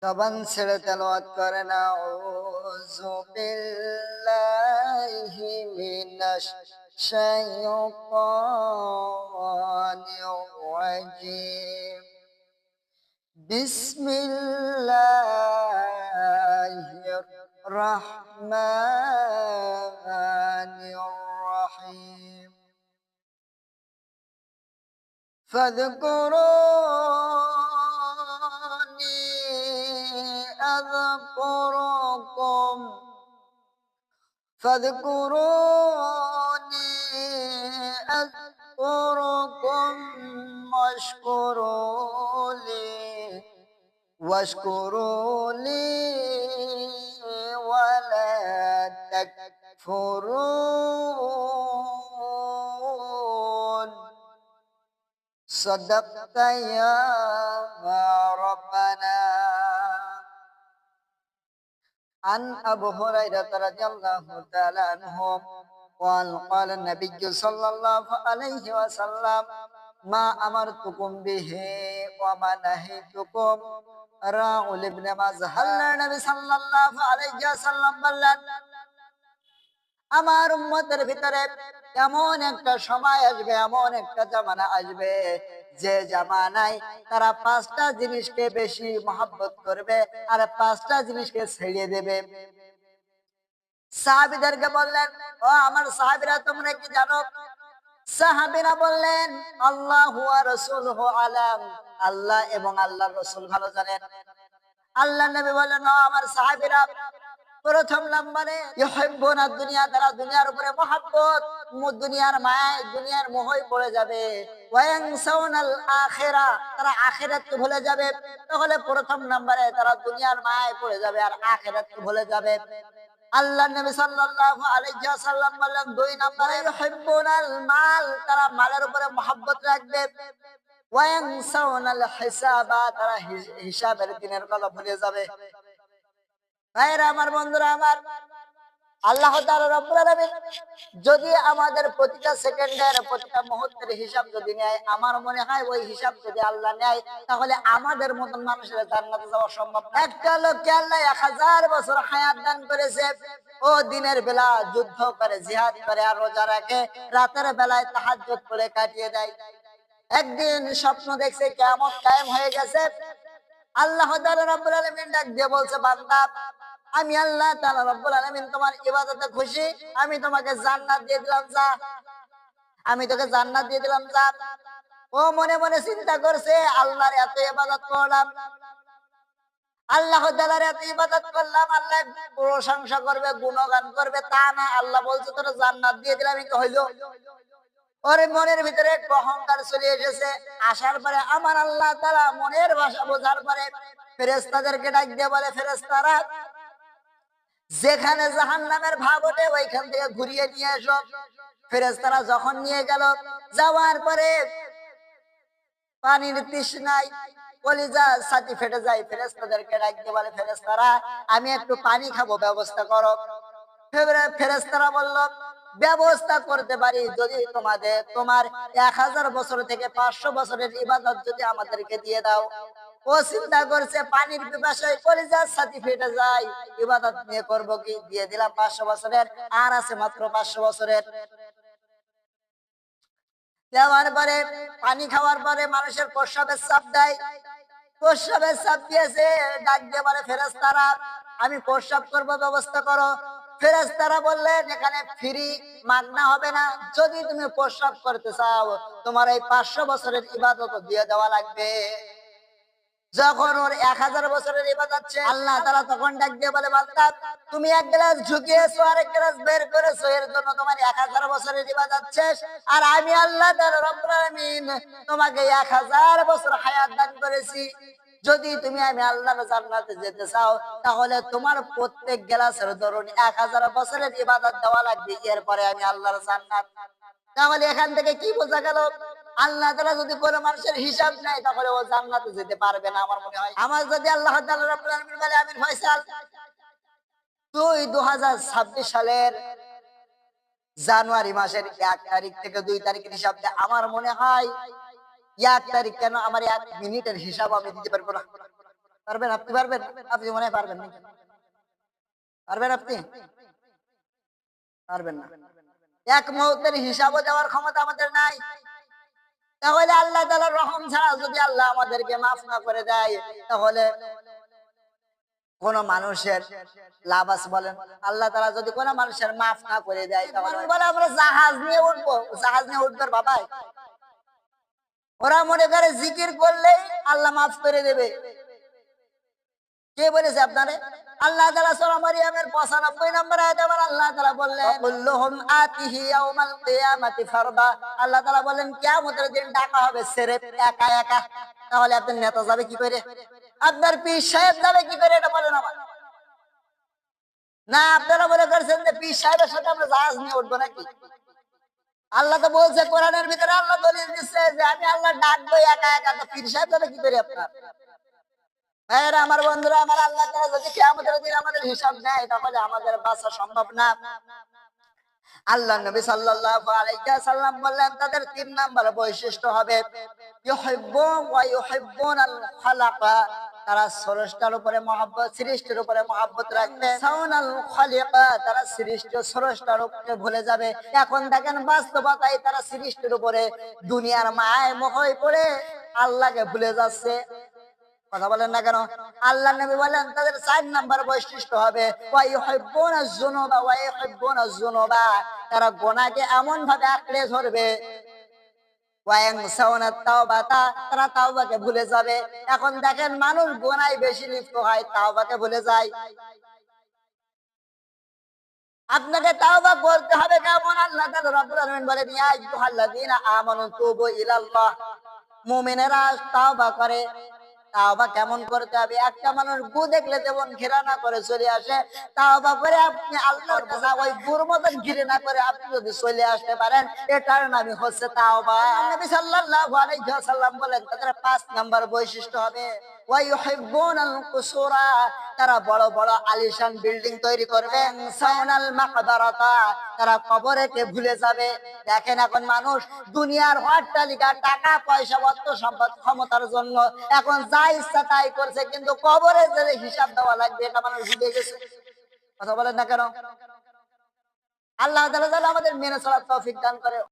জবান ছেড়ে তেলাওয়াত করেন আউযু বিল্লাহি মিনাশ শাইতানির রাজিম বিসমিল্লাহির রহমানির রহিম فاذكروني أذكركم فاذكروني أذكركم واشكروا لي ولا تكفرون صدقت يا ربنا. عن أبو هريرة رضي الله تعالى عنه قال النبي صلى الله عليه وسلم ما أمرتكم به وما نهيتكم রাউল ইবনে মাজহ। আল্লাহর নবী সাল্লাল্লাহু আলাইহি ওয়াসাল্লাম বললেন, আমার উম্মতের ভিতরে এমন একটা সময় আসবে, এমন একটা জামানা আসবে যে জামানায় তারা পাঁচটা জিনিসকে বেশি মহব্বত করবে আর পাঁচটা জিনিসকে ছেড়ে দেবে। সাহাবীদেরকে বললেন, ও আমার সাহাবীরা, তোমরা কি জানো? সাহাবীরা বললেন, আল্লাহু ওয়া রাসূলুহু আলাম, আল্লাহ এবং আল্লাহর রাসূল ভালো জানেন। আল্লাহর নবী বললেন, ও আমার সাহাবীরা, প্রথম নম্বরে ইউহিব্বুনা দুনিয়া, তারা দুনিয়ার উপরে মহব্বত, দুনিয়ার মায়ায়, দুনিয়ার মোহে পড়ে যাবে। ওয়া ইয়ানসাউনাল আখিরা, তারা আখিরাতকে ভুলে যাবে। তাহলে প্রথম নম্বরে তারা দুনিয়ার মায়ায় পড়ে যাবে আর আখিরাতকে ভুলে যাবে। আল্লাহর নবী সাল্লাল্লাহু আলাইহি ওয়াসাল্লাম বললেন, দুই নম্বরে ইউহিব্বুনাল মাল, তারা মালের উপরে মহব্বত রাখবে। ওয়া ইয়ানসাউনাল হিসাবা, তারা হিসাবের দিনের কথা ভুলে যাবে। ভাইরা আমার, বন্ধুরা আমার, আল্লাহ তাআলা রব্বুল আলামিন যদি আমাদের প্রতিটা সেকেন্ডের, প্রতিটা মুহূর্তের হিসাব যদি নেয়, আমার মনে হয় ওই হিসাব যদি আল্লাহ নেয়, তাহলে আমাদের মতন মানুষের জান্নাতে যাওয়া সম্ভব না। একটা লোককে আল্লাহ 1000 বছর হায়াত দান করেছে। ও দিনের বেলা যুদ্ধ করে, জিহাদ করে আর রোজা রাখে, রাতের বেলায় তাহাজ্জুদ করে কাটিয়ে দেয়। একদিন স্বপ্ন দেখছে কিয়ামত কায়েম হয়ে গেছে। আল্লাহ তাআলা রব্বুল আলামিন ডাক দিয়ে বলছে, বান্দা, আমি আল্লাহ তাআলা রব্বুল আলামিন তোমার ইবাদতে খুশি, আমি তোমাকে জান্নাত দিয়ে দিলাম, যা, আমি তোকে জান্নাত দিয়ে দিলাম, যা। ও মনে মনে চিন্তা করছে, আল্লাহর এত ইবাদত করলাম, আল্লাহ তাআলার এত ইবাদত করলাম, আল্লাহ প্রশংসা করবে, গুণগান করবে, তা না, আল্লাহ বলছে তোর জান্নাত দিয়ে দিলাম, কি হইলো? ওর মনের ভিতরে একটু অহংকার চলে এসেছে। আসার পরে আমার আল্লাহ তাআলা মনের ভাষা বোঝার পরে ফেরেশতাদেরকে ডাক দিয়ে বলে, ফেরেশতারা, যেখানে জাহান্নামের ভাব ওঠে ওইখান থেকে ঘুরিয়ে নিয়ে এসো। ফেরেশতারা যখন নিয়ে গেল, যাওয়ার পরে পানির তৃষ্ণায় কলিজা ছাতি ফেটে যায়। ফেরেশতাদেরকে ডাক দিয়ে বলে, ফেরেশতারা, আমি একটু পানি খাবো, ব্যবস্থা করো। ফেরেশতারা বলল, ব্যবস্থা করতে পারি যদি তোমার 1000 বছর থেকে 500 বছরের ইবাদত যদি আমাদেরকে দিয়ে দাও। ও চিন্তা করছে, পানির পিপাসায় কলিজার ছাতি ফেটে যায়, ইবাদত নিয়ে করবো কি? দিয়ে দিলাম 500 বছরের, আর আছে মাত্র 500 বছরের। দেওয়ার পরে পানি খাওয়ার পরে মানুষের প্রস্রাবের চাপ দেয়, প্রস্রাবের চাপ দিয়েছে, ডাক দিয়ে বলে, ফেরেশতারা, আমি প্রস্রাব করবো, ব্যবস্থা করো। ফেরেশতারা বললেন, এখানে ফ্রি, মাগনা হবে না, যদি তুমি প্রস্রাব করতে চাও তোমার এই 500 বছরের ইবাদত দিয়ে দেওয়া লাগবে। যখন ওর 1000 বছরের ইবাদত শেষ, আল্লাহ তাআলা তখন ডাক দিয়ে বলে, বান্দা, তুমি এক গ্লাস ঝুঁকিয়েছো আর এক গ্লাস বের করেছো, এর জন্য তোমার 1000 বছরের ইবাদত শেষ। আর আমি আল্লাহ তাআলা রব্বুল আলামিন তোমাকে 1000 বছর হায়াত দান করেছি। যদি তুমি আমি আল্লাহর জান্নাতে যেতে চাও, তাহলে তোমার প্রত্যেক গ্লাসের ধরুন 1000 বছরের ইবাদত দেওয়া লাগবে, এরপরে আমি আল্লাহর জান্নাত। তাহলে এখান থেকে কি বোঝা গেল? আল্লাহ তাআলা যদি কোনো মানুষের হিসাব নেয়, তাহলে ও জান্নাতে যেতে পারবে না। আমার মনে হয় আমার যদি আল্লাহ তাআলা রাব্বুল আলামিন বলে, আমিন ফয়সাল, তুই 2026 সালের জানুয়ারি মাসের 1 তারিখ থেকে 2 তারিখের হিসাব দে, আমার মনে হয় 1 তারিখ কেন, আমার 1 মিনিটের হিসাব আমি দিতে পারবো না। পারবেন? আপনি পারবেন? আপনি মনে হয় পারবেন নাকি? পারবেন আপনি? পারবেন না। এক মুহূর্তের হিসাবও দেওয়ার ক্ষমতা আমাদের নাই। তাহলে আল্লাহ তাআলার রহম ছাড়া যদি আল্লাহ আমাদেরকে মাফ না করে দেয়, তাহলে কোন মানুষের লাভ আছে বলেন? আল্লাহ তাআলা যদি কোন মানুষের মাফ না করে দেয়, তাহলে বলে আমরা জাহাজ নিয়ে উঠবো। জাহাজ নিয়ে উঠবে বাবাই। ওরা মনে করে জিকির করলেই আল্লাহ মাফ করে দেবে। কে বলেছে আপনারে? আল্লাহ তাআলা সূরা মারইয়ামের 95 নম্বর আয়াতে আবার আল্লাহ তাআলা বললেন, কুল্লুহুম আতিহি ইয়াউমাল কিয়ামাতি ফারদা। আল্লাহ তাআলা বলেন কিয়ামতের দিন ডাকা হবে সিরেফ একা একা। তাহলে আপনার নেতা যাবে কি করে? আপনার পীর সাহেব যাবে কি করে এটা বলেন আমার? না আপনারা মনে করছেন যে পীর সাহেবের সাথে আমরা জাহাজ নিয়ে উঠবো নাকি? আল্লাহ তো বলছে কোরআনের ভিতরে আল্লাহ দলিল দিচ্ছে যে আমি আল্লাহ ডাকবো একা একা, তো পীর সাহেব যাবে কি করে আপনার? ভাইয়েরা আমার, বন্ধুরা আমার, আল্লাহ তাআলা যদি কিয়ামতের দিন আমাদের হিসাব নেয়, তাহলে আমাদের বাঁচা সম্ভব না। আল্লাহ নবী সাল্লাল্লাহু আলাইহি ওয়াসাল্লাম বললেন তাদের 3 নাম্বার বৈশিষ্ট্য হবে ইউহিব্বু ওয়া ইউহিব্বুনাল খালাকা। তারা স্রষ্টার উপরে মহব্বত, সৃষ্টির উপরে মহব্বত রাখবে। সাউনাল খালিকা, তারা সৃষ্টি স্রষ্টার উপরে ভুলে যাবে। এখন দেখেন বাস্তবতায় তারা সৃষ্টির উপরে দুনিয়ার মায়ায় মোহে পড়ে আল্লাহকে ভুলে যাচ্ছে। কথা বলেন না কেন? আল্লাহ নবী বলেন তাদের 4 নাম্বার বৈশিষ্ট্য হবে ওয়া ইউহিব্বুনাজ যুনুবা ওয়া ইউহিব্বুনাজ যুনুবা। তারা গুনাহকে এমন ভাবে আঁকড়ে ধরবে, ওয়া ইয়ানসাউনাত তাওবাতা, তারা তাওবাকে ভুলে যাবে। এখন দেখেন মানুষ গুনাহে বেশি লিপ্ত হয়, তাওবাকে ভুলে যায়। আপনাকে তাওবা করতে হবে কেমন? আল্লাহ তাআলা রাব্বুল আলামিন বলেন ইয়া আইয়ুহাল্লাযীনা আমানু তুবু ইলাল্লাহ। মুমিনেরা তাওবা করে। তাওবা কেমন করতে হবে? একটা মানুষ গু দেখলে যেমন ঘৃণা করে চলে আসে, তাওবা করে আপনি আল্লাহর কাছে ওই গুর মতন ঘৃণা করে আপনি যদি চলে আসতে পারেন, এটার নামই হচ্ছে তাওবা। নবী সাল্লাল্লাহু আলাইহি ওয়াসাল্লাম বলেন তাদের 5 নাম্বার বৈশিষ্ট্য হবে ওয়া ইউহিব্বুনাল কুসুরা। তারা বড় বড় আলিশান বিল্ডিং তৈরি করবে। সাউনাল মাকবারাতা, তারা কবরকে ভুলে যাবে। দেখেন এখন মানুষ দুনিয়ার অট্টালিকা, টাকা পয়সা, অর্থ সম্পদ, ক্ষমতার জন্য এখন যা ইচ্ছা তাই করছে, কিন্তু কবরে যে হিসাব দেওয়া লাগবে এটা মানুষ ভুলে গেছে। কথা বলেন না কেন? আল্লাহ তাআলা যেন আমাদের মেনে চলার তৌফিক দান করে।